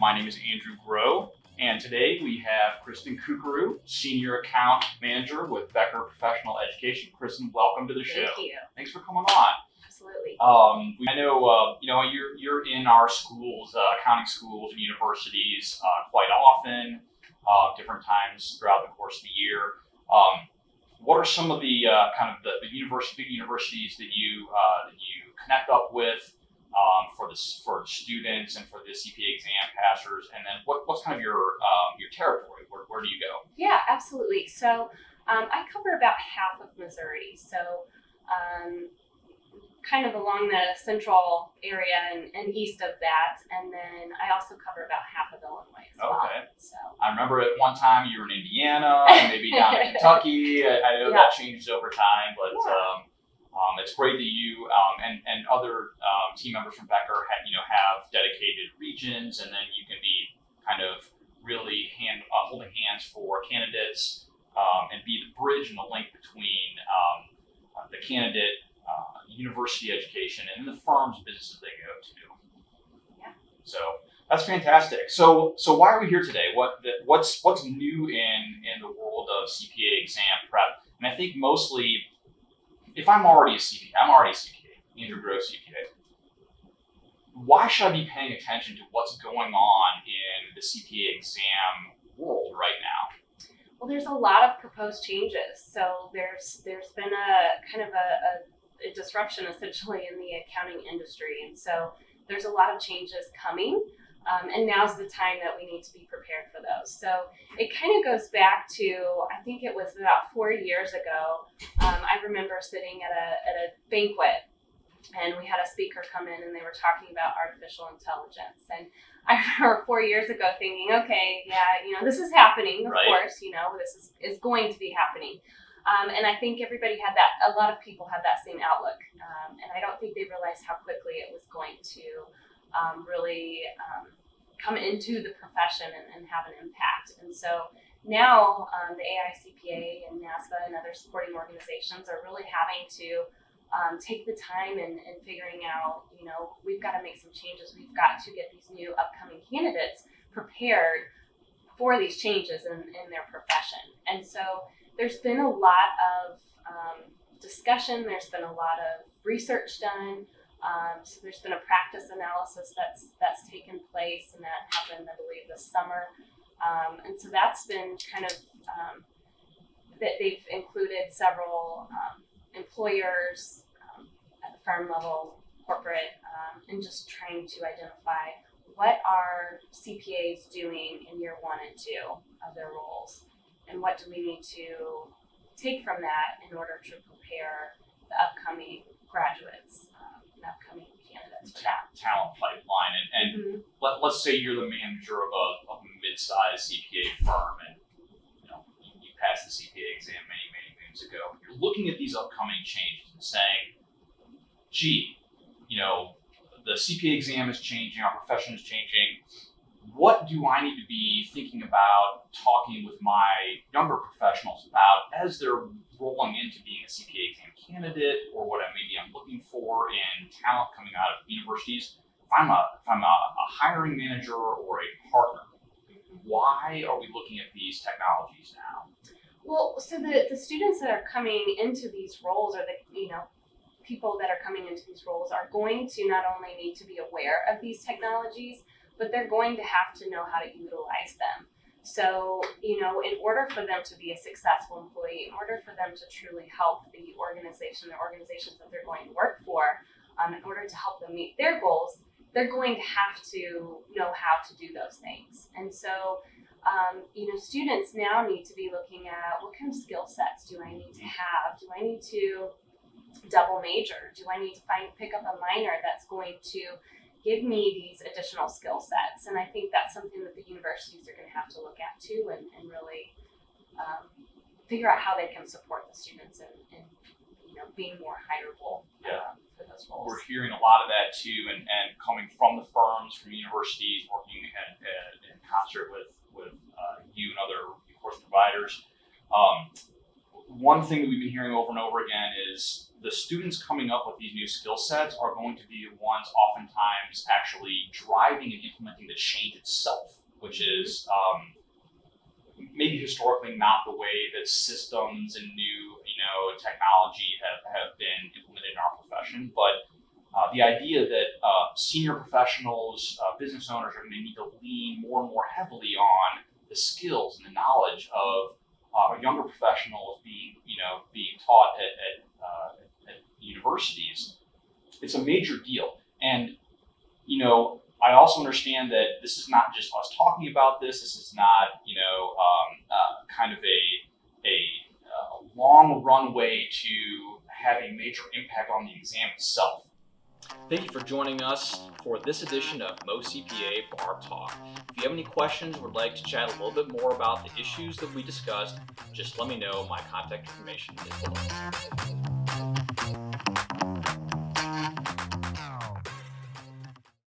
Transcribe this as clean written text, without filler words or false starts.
My name is Andrew Groh, and today we have Kristin Curcuru, Senior Account Manager with Becker Professional Education. Kristin, welcome to the show. Thank you. Thanks for coming on. Absolutely. I know you're in our schools, accounting schools and universities quite often, different times throughout the course of the year. What are some of the big universities that you connect up with for students and for the CPA exam passers, and then what's kind of your territory? Where do you go? Yeah, absolutely. So I cover about half of Missouri, so kind of along the central area and east of that, and then I also cover about half of Illinois as well. Okay. So I remember at one time you were in Indiana, and maybe down in Kentucky. I know that changes over time, but it's great that you and other team members from Becker have dedicated regions, and then you can be kind of really holding hands for candidates and be the bridge and the link between the candidate, university education, and the firms, businesses they go to. Yeah. So that's fantastic. So why are we here today? What's new in the world of CPA exam prep? And I think mostly, if I'm already a CPA, Andrew Groh CPA. Why should I be paying attention to what's going on in the CPA exam world right now? Well, there's a lot of proposed changes. So there's been a kind of a disruption essentially in the accounting industry, and so there's a lot of changes coming. And now's the time that we need to be prepared for those. So it kind of goes back to, I think it was about 4 years ago. I remember sitting at a banquet, and we had a speaker come in, and they were talking about artificial intelligence. And I remember 4 years ago thinking, okay, this is happening. Of course, this is going to be happening. And I think everybody had a lot of people had that same outlook. And I don't think they realized how quickly it was going to really come into the profession and have an impact. And so now the AICPA and NASBA and other supporting organizations are really having to take the time and figuring out, we've got to make some changes. We've got to get these new upcoming candidates prepared for these changes in their profession. And so there's been a lot of discussion. There's been a lot of research done. So there's been a practice analysis that's taken place, and that happened, I believe, this summer. And so that's been kind of that they've included several employers at the firm level, corporate, and just trying to identify what are CPAs doing in year 1 and 2 of their roles, and what do we need to take from that in order to prepare the upcoming graduates and upcoming candidates for that talent pipeline. And let's say you're the manager of a mid-sized CPA firm, and you passed the CPA exam many moons ago. You're looking at these upcoming changes and saying, gee, the CPA exam is changing, our profession is changing. What do I need to be thinking about, talking with my younger professionals about as they're rolling into being a CPA exam candidate, or what I'm looking for in talent coming out of universities? If I'm a hiring manager or a partner, why are we looking at these technologies now? Well, so the students that are coming into these roles, or the people that are coming into these roles, are going to not only need to be aware of these technologies, but they're going to have to know how to utilize them. So, in order for them to be a successful employee, in order for them to truly help the organizations that they're going to work for, in order to help them meet their goals, they're going to have to know how to do those things. And so, students now need to be looking at, what kind of skill sets do I need to have? Do I need to double major? Do I need to pick up a minor that's going to give me these additional skill sets? And I think that's something that the universities are going to have to look at too, and really figure out how they can support the students in being more hireable for those roles. We're hearing a lot of that too, and coming from the firms, from universities, working in concert with you and other course providers. one thing that we've been hearing over and over again is the students coming up with these new skill sets are going to be the ones oftentimes actually driving and implementing the change itself, which is maybe historically not the way that systems and new technology have been implemented in our profession. But the idea that senior professionals, business owners are going to need to lean more and more heavily on the skills and the knowledge of younger professionals being taught at universities. It's a major deal. And, I also understand that this is not just us talking about this. This is not, kind of a long runway to have a major impact on the exam itself. Thank you for joining us for this edition of MOCPA Bar Talk. If you have any questions or would like to chat a little bit more about the issues that we discussed, just let me know. My contact information is below.